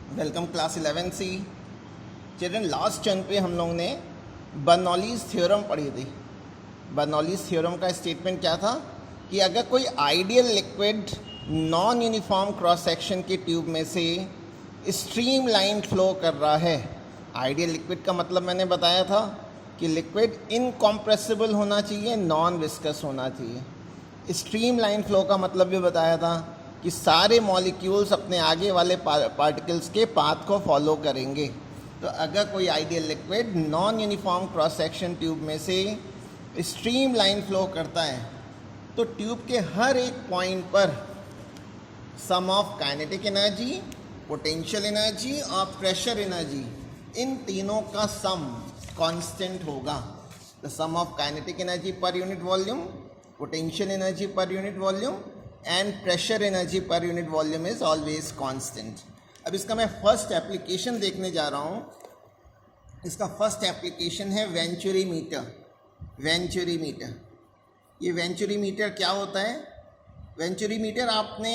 Welcome class 11 सी। Children, last chunk पे हम लोग ने बर्नौलीज़ थ्योरम पढ़ी थी। बर्नौलीज़ थ्योरम का स्टेटमेंट क्या था कि अगर कोई ideal liquid non uniform cross section के ट्यूब में से स्ट्रीम लाइन फ्लो कर रहा है। आइडियल लिक्विड का मतलब मैंने बताया था कि लिक्विड इनकॉम्प्रेसिबल होना चाहिए, नॉन विस्कस होना चाहिए। स्ट्रीम लाइन फ्लो का मतलब भी बताया था कि सारे मॉलिक्यूल्स अपने आगे वाले पार्टिकल्स के पाथ को फॉलो करेंगे। तो अगर कोई ideal liquid non uniform cross section tube में से स्ट्रीम लाइन फ्लो करता है तो ट्यूब के हर एक पॉइंट पर sum of kinetic energy, potential energy और प्रेशर एनर्जी, इन तीनों का सम कांस्टेंट होगा। The sum of kinetic energy per unit volume, potential energy per unit volume and pressure energy per unit volume is always constant. अब इसका मैं first application देखने जा रहा हूँ। इसका फर्स्ट एप्लीकेशन है वेंचुरी मीटर। वेंचुरी मीटर, ये वेंचुरी मीटर क्या होता है? वेंचुरी मीटर आपने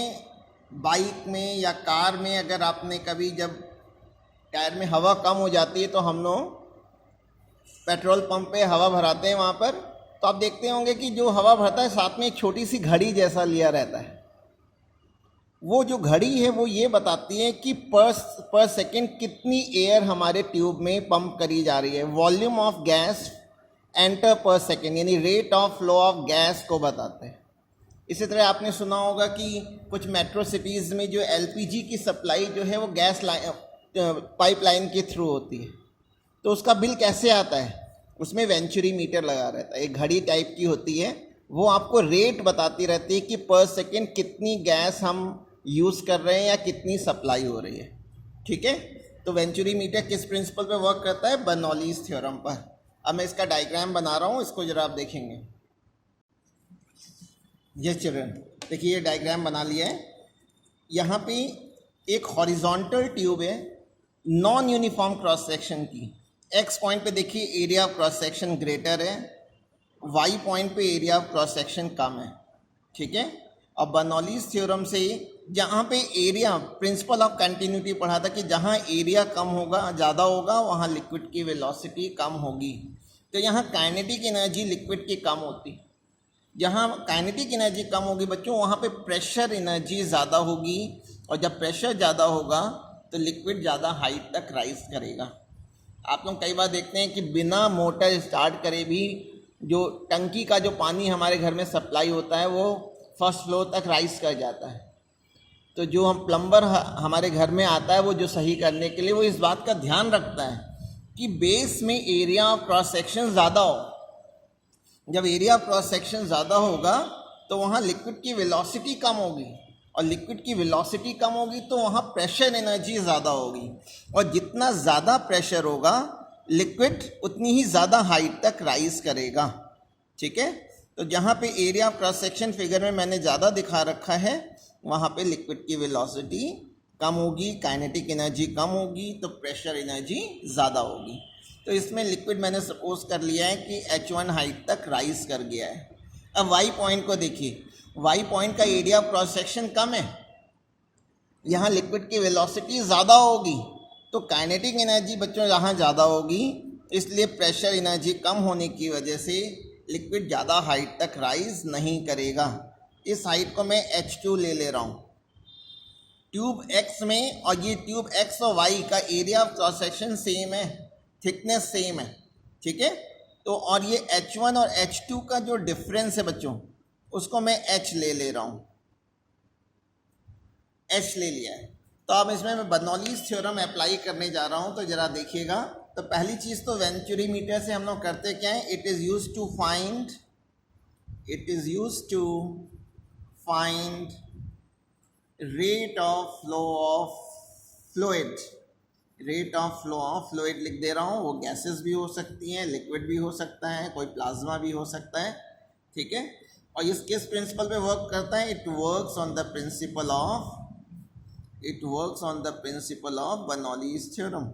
बाइक में या कार में, अगर आपने कभी जब टायर में हवा कम हो जाती है तो हम लोग पेट्रोल पंप पे हवा भराते हैं वहाँ पर, तो आप देखते होंगे कि जो हवा भरता है साथ में एक छोटी सी घड़ी जैसा लिया रहता है। वो जो घड़ी है वो ये बताती है कि पर सेकेंड कितनी एयर हमारे ट्यूब में पंप करी जा रही है। वॉल्यूम ऑफ गैस एंटर पर सेकेंड, यानी rate of flow of gas को बताते हैं। इसी तरह आपने सुना होगा कि कुछ मेट्रो सिटीज़ में जो एलपीजी की सप्लाई जो है वो गैस पाइपलाइन के थ्रू होती है, तो उसका बिल कैसे आता है? उसमें वेंचुरी मीटर लगा रहता है, एक घड़ी टाइप की होती है, वो आपको रेट बताती रहती है कि पर सेकेंड कितनी गैस हम यूज़ कर रहे हैं या कितनी सप्लाई हो रही है। ठीक है, तो वेंचुरी मीटर किस प्रिंसिपल पे वर्क करता है? बर्नौलीज़ थ्योरम पर। अब मैं इसका डायग्राम बना रहा हूँ, इसको जरा आप देखेंगे। ये चिल्ड्रन देखिए, ये डायग्राम बना लिया है। यहाँ पे एक हॉरिजॉन्टल ट्यूब है नॉन यूनिफॉर्म क्रॉस सेक्शन की। एक्स पॉइंट पे देखिए area of cross section greater है, वाई पॉइंट पे एरिया ऑफ क्रॉस सेक्शन कम है। ठीक है, और बर्नौलीज़ थ्योरम से जहाँ पे एरिया, प्रिंसिपल ऑफ कंटिन्यूटी पढ़ा था कि जहाँ एरिया कम होगा, ज़्यादा होगा, वहाँ लिक्विड की वेलोसिटी कम होगी। तो यहाँ काइनेटिक एनर्जी लिक्विड की कम होती। जहाँ काइनेटिक एनर्जी कम होगी बच्चों, वहाँ पे प्रेशर एनर्जी ज़्यादा होगी, और जब प्रेशर ज़्यादा होगा तो लिक्विड ज़्यादा हाइट तक राइज करेगा। आप लोग कई बार देखते हैं कि बिना मोटर स्टार्ट करे भी जो टंकी का जो पानी हमारे घर में सप्लाई होता है वो फर्स्ट फ्लोर तक राइज कर जाता है। तो जो हम प्लम्बर हमारे घर में आता है वो जो सही करने के लिए वो इस बात का ध्यान रखता है कि बेस में एरिया ऑफ क्रॉस सेक्शन ज़्यादा हो। जब एरिया ऑफ क्रॉस सेक्शन ज़्यादा होगा तो वहाँ लिक्विड की वेलोसिटी कम होगी, और लिक्विड की वेलोसिटी कम होगी तो वहाँ प्रेशर एनर्जी ज़्यादा होगी, और जितना ज़्यादा प्रेशर होगा लिक्विड उतनी ही ज़्यादा हाइट तक राइज करेगा। ठीक है, तो जहाँ पे area of cross section figure में मैंने ज़्यादा दिखा रखा है वहाँ पे लिक्विड की वेलोसिटी कम होगी, काइनेटिक एनर्जी कम होगी, तो प्रेशर एनर्जी ज़्यादा होगी। तो इसमें लिक्विड मैंने सपोज कर लिया है कि H1 हाइट तक राइज कर गया है। अब वाई पॉइंट को देखिए, वाई पॉइंट का एरिया ऑफ क्रॉस सेक्शन कम है, यहाँ लिक्विड की वेलोसिटी ज़्यादा होगी, तो काइनेटिक एनर्जी बच्चों यहाँ ज़्यादा होगी, इसलिए प्रेशर एनर्जी कम होने की वजह से लिक्विड ज़्यादा हाइट तक राइज नहीं करेगा। इस हाइट को मैं H2 ले रहा हूँ। ट्यूब X में, और ये ट्यूब X और Y का area of cross section same है, थिकनेस सेम है। ठीक है, तो और ये H1 और H2 का जो डिफरेंस है बच्चों, उसको मैं H ले रहा हूँ, H ले लिया है। तो अब इसमें मैं बर्नौलीज़ थ्योरम अप्लाई करने जा रहा हूँ, तो ज़रा देखिएगा। तो पहली चीज़ तो वेंचुरी मीटर से हम लोग करते क्या है? It is use to find rate of flow of fluid. Rate of flow of fluid लिख दे रहा हूँ, वो गैसेस भी हो सकती हैं, लिक्विड भी हो सकता है, कोई प्लाज्मा भी हो सकता है। ठीक है, और इस किस प्रिंसिपल पे वर्क करता है? It works on the principle of Bernoulli's theorem.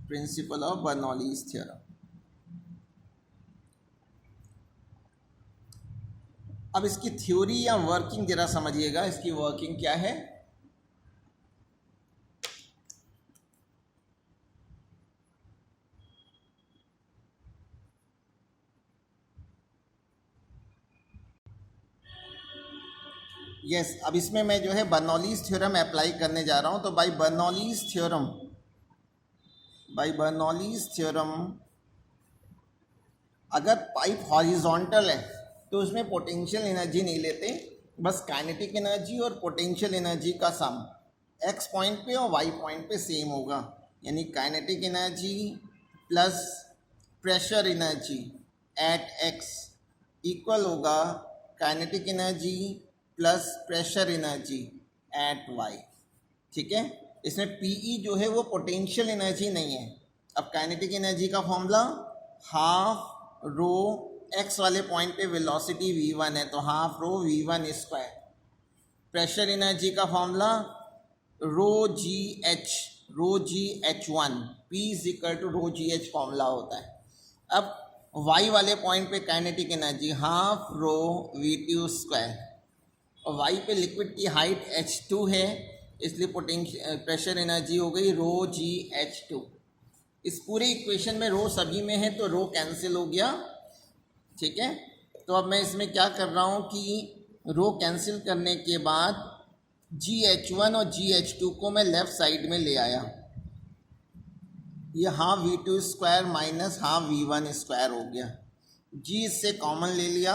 Principle of Bernoulli's theorem. अब इसकी थ्योरी या वर्किंग जरा समझिएगा। इसकी वर्किंग क्या है? यस अब इसमें मैं जो है बर्नौलीज थ्योरम अप्लाई करने जा रहा हूँ। तो बाय बर्नौलीज थ्योरम अगर पाइप हॉरिजॉन्टल है तो उसमें पोटेंशियल एनर्जी नहीं लेते, बस काइनेटिक एनर्जी और पोटेंशियल एनर्जी का सम एक्स पॉइंट पे और वाई पॉइंट पे सेम होगा, यानी kinetic energy plus pressure energy at x equal होगा kinetic energy plus pressure energy at y. ठीक है, इसमें पीई जो है वो पोटेंशियल एनर्जी नहीं है। अब काइनेटिक एनर्जी का फॉर्मूला हाफ रो एक्स वाले पॉइंट पे वेलोसिटी v1 है तो half rho v1 square. Pressure energy का formula rho g h one P is equal to rho g h formula होता है। अब y वाले पॉइंट पे kinetic energy half rho v2 square, और y पे लिक्विड की हाइट h2 है इसलिए पोटेंशियल प्रेशर एनर्जी हो गई रो जी h2। इस पूरे इक्वेशन में रो सभी में है तो रो कैंसिल हो गया। ठीक है, तो अब मैं इसमें क्या कर रहा हूँ कि रो कैंसिल करने के बाद GH1 और GH2 को मैं लेफ़्ट साइड में ले आया। ये half v2 square minus half v1 square हो गया। G इससे कॉमन ले लिया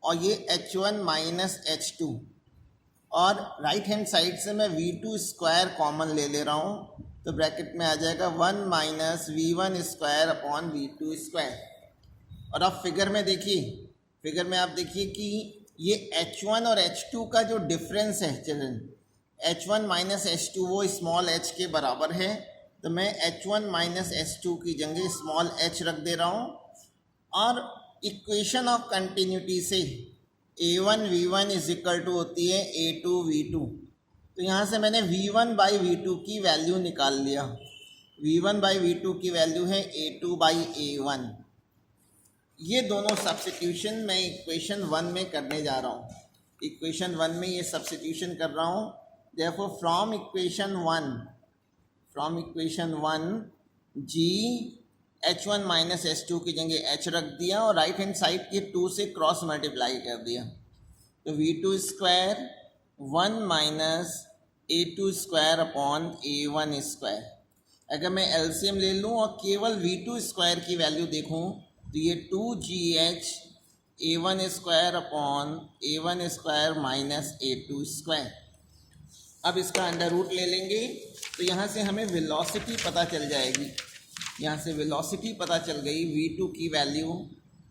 और ये H1 माइनस H2, और राइट हैंड साइड से मैं v2 स्क्वायर कॉमन ले रहा हूँ तो ब्रैकेट में आ जाएगा 1 minus v1 square upon v2 square. और अब फिगर में देखिए, फिगर में आप देखिए कि ये H1 और H2 का जो डिफरेंस है चिल्ड्रन, H1 माइनस H2 वो स्मॉल h के बराबर है, तो मैं H1 माइनस H2 की जगह स्मॉल h रख दे रहा हूँ। और इक्वेशन ऑफ कंटिन्यूटी से A1 V1 is equal to होती है A2 V2, तो यहाँ से मैंने V1 बाई V2 की वैल्यू निकाल लिया। V1 बाई V2 की वैल्यू है A2 बाई A1। ये दोनों सब्स्टिट्यूशन मैं इक्वेशन 1 में करने जा रहा हूँ। इक्वेशन 1 में ये सब्स्टिट्यूशन कर रहा हूँ। Therefore from equation 1 G H1 minus H2 की जगह H रख दिया और राइट हैंड साइड के 2 से क्रॉस मल्टीप्लाई कर दिया, तो V2 square 1 minus A2 square upon A1 square. अगर मैं एलसीएम ले लूँ और केवल V2 स्क्वायर की वैल्यू देखूँ तो ये 2GH A1 square upon A1 square minus A2 square. अब इसका अंडर रूट ले लेंगे तो यहाँ से हमें वेलोसिटी पता चल जाएगी। यहाँ से वेलोसिटी पता चल गई, v2 की value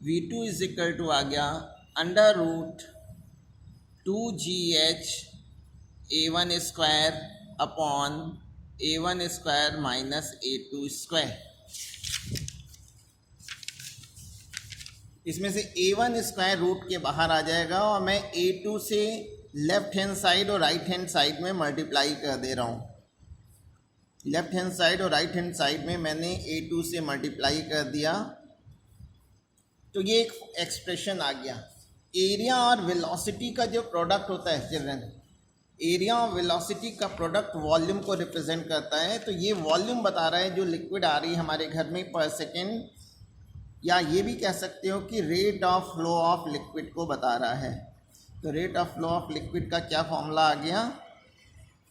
v2 is equal to आ गया under root 2GH A1 square upon A1 square minus A2 square. इसमें से A1 स्क्वायर रूट के बाहर आ जाएगा और मैं A2 से लेफ्ट हैंड साइड और राइट हैंड साइड में मल्टीप्लाई कर दे रहा हूँ। लेफ्ट हैंड साइड और राइट हैंड साइड में मैंने A2 से मल्टीप्लाई कर दिया, तो ये एक एक्सप्रेशन आ गया। एरिया और वेलोसिटी का जो प्रोडक्ट होता है चिल्ड्रन, एरिया और वेलोसिटी का प्रोडक्ट वॉल्यूम को रिप्रेजेंट करता है। तो ये वॉल्यूम बता रहा है जो लिक्विड आ रही है हमारे घर में पर सेकेंड, या ये भी कह सकते हो कि rate of flow of liquid को बता रहा है। तो rate of flow of liquid का क्या फॉर्मूला आ गया?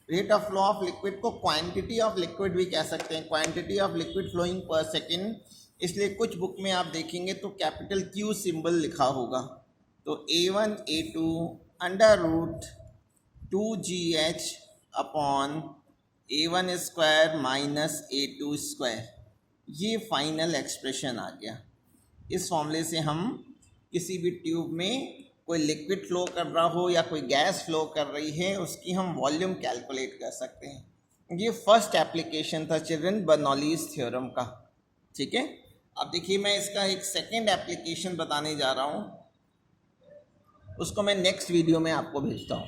Rate of flow of liquid को क्वांटिटी ऑफ लिक्विड भी कह सकते हैं, quantity of liquid flowing per second. इसलिए कुछ बुक में आप देखेंगे तो कैपिटल Q सिंबल लिखा होगा। तो A1 A2 under root 2GH upon A1 square minus A2 square, ये फाइनल एक्सप्रेशन आ गया। इस फॉर्मूले से हम किसी भी ट्यूब में कोई लिक्विड फ्लो कर रहा हो या कोई गैस फ्लो कर रही है उसकी हम वॉल्यूम कैलकुलेट कर सकते हैं। ये फर्स्ट एप्लीकेशन था चिल्ड्रन बर्नौलीज थ्योरम का। ठीक है, अब देखिए मैं इसका एक सेकंड एप्लीकेशन बताने जा रहा हूँ, उसको मैं नेक्स्ट वीडियो में आपको भेजता हूँ।